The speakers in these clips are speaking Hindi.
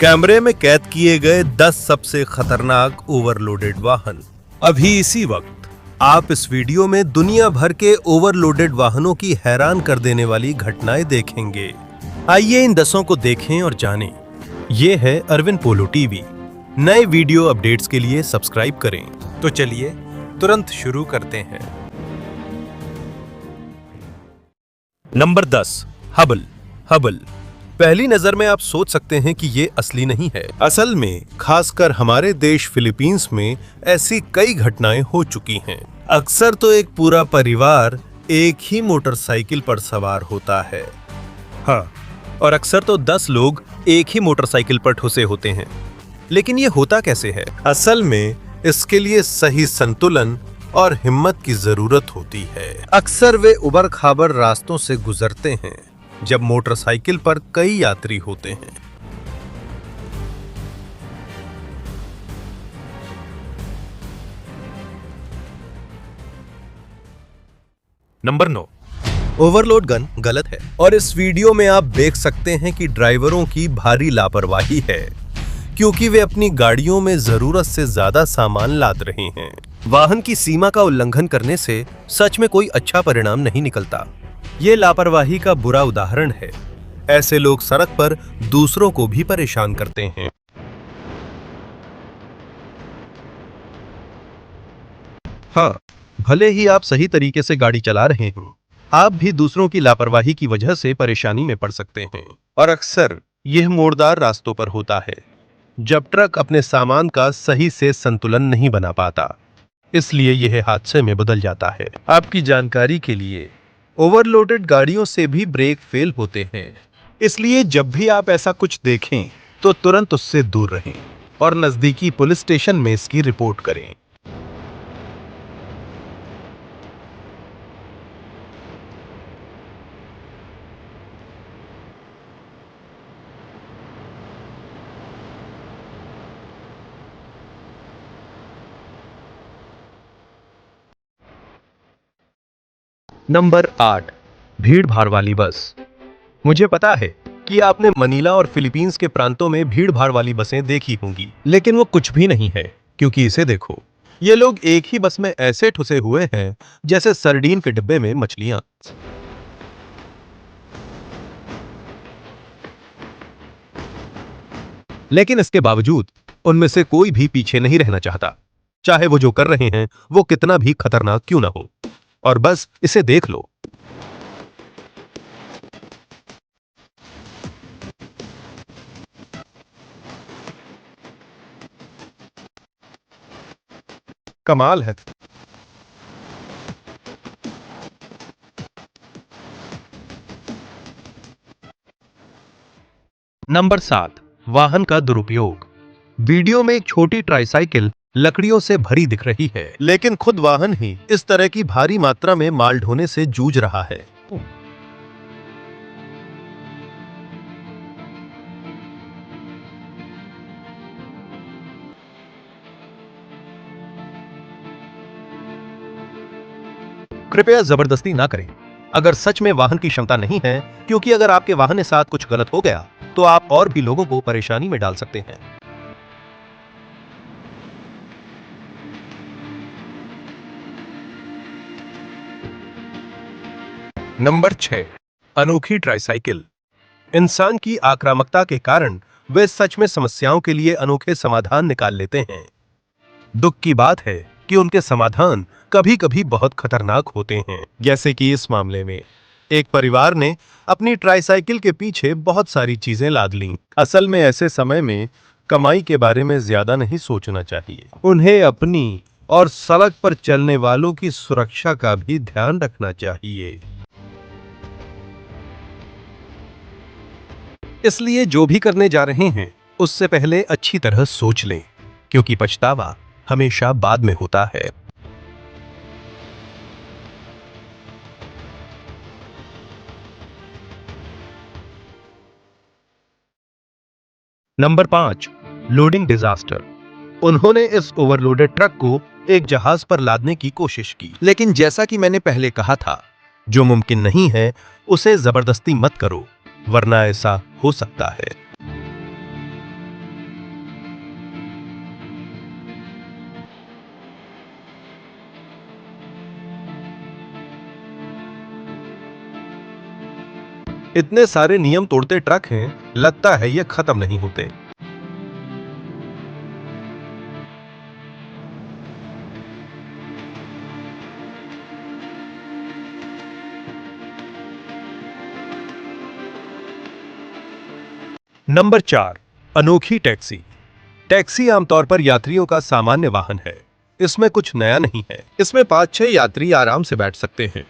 कैमरे में कैद किए गए 10 सबसे खतरनाक ओवरलोडेड वाहन। अभी इसी वक्त आप इस वीडियो में दुनिया भर के ओवरलोडेड वाहनों की हैरान कर देने वाली घटनाएं देखेंगे। आइए इन 10 को देखें और जानें। ये है अरविंद पोलो टीवी। नए वीडियो अपडेट्स के लिए सब्सक्राइब करें। तो चलिए तुरंत शुरू करते हैं। Number 10, Hubble. पहली नजर में आप सोच सकते हैं कि ये असली नहीं है। असल में खासकर हमारे देश फिलीपींस में ऐसी कई घटनाएं हो चुकी हैं। अक्सर तो एक पूरा परिवार एक ही मोटरसाइकिल पर सवार होता है। हाँ, और अक्सर तो 10 लोग एक ही मोटरसाइकिल पर ठुसे होते हैं। लेकिन ये होता कैसे है? असल में इसके लिए सही संतुलन और हिम्मत की जरूरत होती है। अक्सर वे उबड़ खाबड़ रास्तों से गुजरते हैं जब मोटरसाइकिल पर कई यात्री होते हैं। नंबर 9, ओवरलोड गन गलत है। और इस वीडियो में आप देख सकते हैं कि ड्राइवरों की भारी लापरवाही है, क्योंकि वे अपनी गाड़ियों में जरूरत से ज्यादा सामान लाद रहे हैं। वाहन की सीमा का उल्लंघन करने से सच में कोई अच्छा परिणाम नहीं निकलता। ये लापरवाही का बुरा उदाहरण है। ऐसे लोग सड़क पर दूसरों को भी परेशान करते हैं। हाँ, भले ही आप सही तरीके से गाड़ी चला रहे हो, आप भी दूसरों की लापरवाही की वजह से परेशानी में पड़ सकते हैं। और अक्सर यह मोड़दार रास्तों पर होता है, जब ट्रक अपने सामान का सही से संतुलन नहीं बना पाता, इसलिए यह हादसे में बदल जाता है। आपकी जानकारी के लिए, ओवरलोडेड गाड़ियों से भी ब्रेक फेल होते हैं। इसलिए जब भी आप ऐसा कुछ देखें तो तुरंत उससे दूर रहें और नजदीकी पुलिस स्टेशन में इसकी रिपोर्ट करें। नंबर 8, भीड़ भाड़ वाली बस। मुझे पता है कि आपने मनीला और फिलीपींस के प्रांतों में भीड़ भाड़ वाली बसें देखी होंगी, लेकिन वो कुछ भी नहीं है, क्योंकि इसे देखो। ये लोग एक ही बस में ऐसे ठुसे हुए हैं जैसे सरडीन के डिब्बे में मछलियां। लेकिन इसके बावजूद उनमें से कोई भी पीछे नहीं रहना चाहता, चाहे वो जो कर रहे हैं वो कितना भी खतरनाक क्यों ना हो। और बस इसे देख लो। कमाल है। नंबर 7, वाहन का दुरुपयोग। वीडियो में एक छोटी ट्राइसाइकिल लकड़ियों से भरी दिख रही है, लेकिन खुद वाहन ही इस तरह की भारी मात्रा में माल ढोने से जूझ रहा है। कृपया जबरदस्ती ना करें अगर सच में वाहन की क्षमता नहीं है, क्योंकि अगर आपके वाहन के साथ कुछ गलत हो गया तो आप और भी लोगों को परेशानी में डाल सकते हैं। नंबर 6, अनोखी ट्राइसाइकिल। इंसान की आक्रामकता के कारण वे सच में समस्याओं के लिए अनोखे समाधान निकाल लेते हैं। दुख की बात है कि उनके समाधान कभी-कभी बहुत खतरनाक होते हैं, जैसे कि इस मामले में एक परिवार ने अपनी ट्राइसाइकिल के पीछे बहुत सारी चीजें लाद लीं। असल में ऐसे समय में कमाई के बारे में ज्यादा नहीं सोचना चाहिए। उन्हें अपनी और सड़क पर चलने वालों की सुरक्षा का भी ध्यान रखना चाहिए। इसलिए जो भी करने जा रहे हैं उससे पहले अच्छी तरह सोच लें, क्योंकि पछतावा हमेशा बाद में होता है। Number 5, loading disaster. उन्होंने इस ओवरलोडेड ट्रक को एक जहाज पर लादने की कोशिश की, लेकिन जैसा कि मैंने पहले कहा था, जो मुमकिन नहीं है उसे जबरदस्ती मत करो, वरना ऐसा हो सकता है। इतने सारे नियम तोड़ते ट्रक हैं, लगता है ये खत्म नहीं होते। नंबर 4, अनोखी टैक्सी। टैक्सी आमतौर पर यात्रियों का सामान्य वाहन है। इसमें कुछ नया नहीं है। इसमें 5-6 यात्री आराम से बैठ सकते हैं।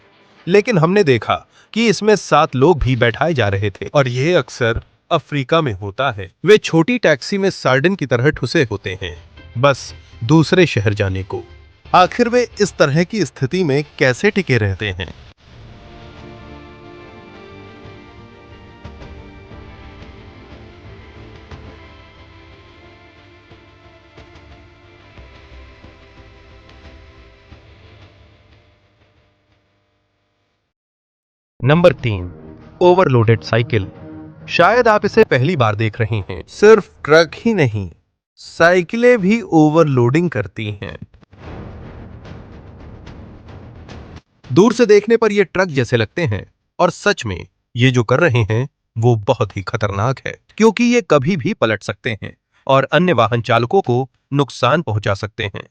लेकिन हमने देखा कि इसमें 7 लोग भी बैठाए जा रहे थे, और यह अक्सर अफ्रीका में होता है। वे छोटी टैक्सी में सार्डिन की तरह ठुसे होते हैं, बस दूसरे शहर जाने को। आखिर वे इस तरह की स्थिति में कैसे टिके रहते हैं? Number 3, overloaded cycle. शायद आप इसे पहली बार देख रहे हैं। सिर्फ ट्रक ही नहीं, साइकिलें भी ओवरलोडिंग करती हैं। दूर से देखने पर ये ट्रक जैसे लगते हैं, और सच में ये जो कर रहे हैं वो बहुत ही खतरनाक है, क्योंकि ये कभी भी पलट सकते हैं और अन्य वाहन चालकों को नुकसान पहुंचा सकते हैं।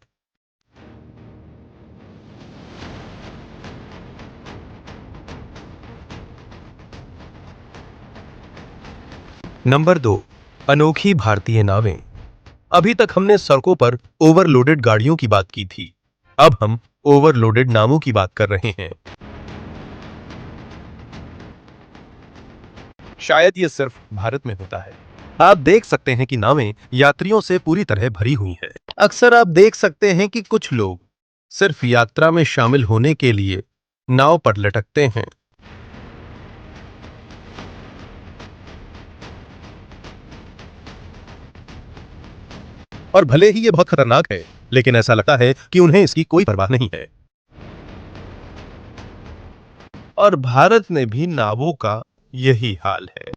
नंबर 2, अनोखी भारतीय नावें। अभी तक हमने सड़कों पर ओवरलोडेड गाड़ियों की बात की थी। अब हम ओवरलोडेड नावों की बात कर रहे हैं। शायद ये सिर्फ भारत में होता है। आप देख सकते हैं कि नावें यात्रियों से पूरी तरह भरी हुई हैं। अक्सर आप देख सकते हैं कि कुछ लोग सिर्फ यात्रा में शामिल होने के लिए नाव पर लटकते हैं। और भले ही ये बहुत खतरनाक है, लेकिन ऐसा लगता है कि उन्हें इसकी कोई परवाह नहीं है। और भारत में भी नावों का यही हाल है।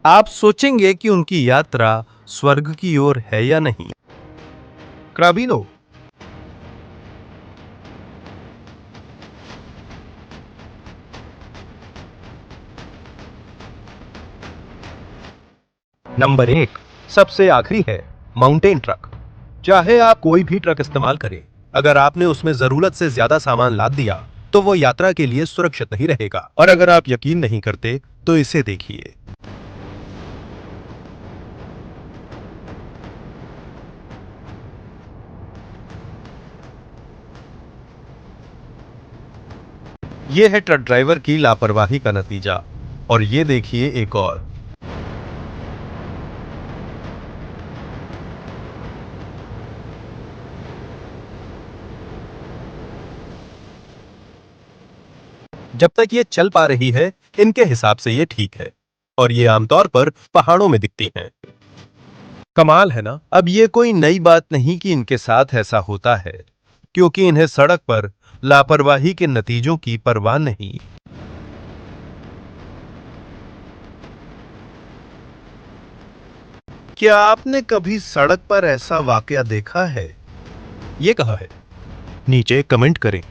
आप सोचेंगे कि उनकी यात्रा स्वर्ग की ओर है या नहीं। क्राबिनो। नंबर 1, सबसे आखिरी है माउंटेन ट्रक। चाहे आप कोई भी ट्रक इस्तेमाल करें, अगर आपने उसमें जरूरत से ज्यादा सामान लाद दिया तो वो यात्रा के लिए सुरक्षित नहीं रहेगा। और अगर आप यकीन नहीं करते तो इसे देखिए। यह है ट्रक ड्राइवर की लापरवाही का नतीजा। और ये देखिए एक और। जब तक ये चल पा रही है, इनके हिसाब से ये ठीक है। और ये आमतौर पर पहाड़ों में दिखती हैं। कमाल है ना। अब ये कोई नई बात नहीं कि इनके साथ ऐसा होता है, क्योंकि इन्हें सड़क पर लापरवाही के नतीजों की परवाह नहीं। क्या आपने कभी सड़क पर ऐसा वाकया देखा है? ये कहाँ है? नीचे कमेंट करें।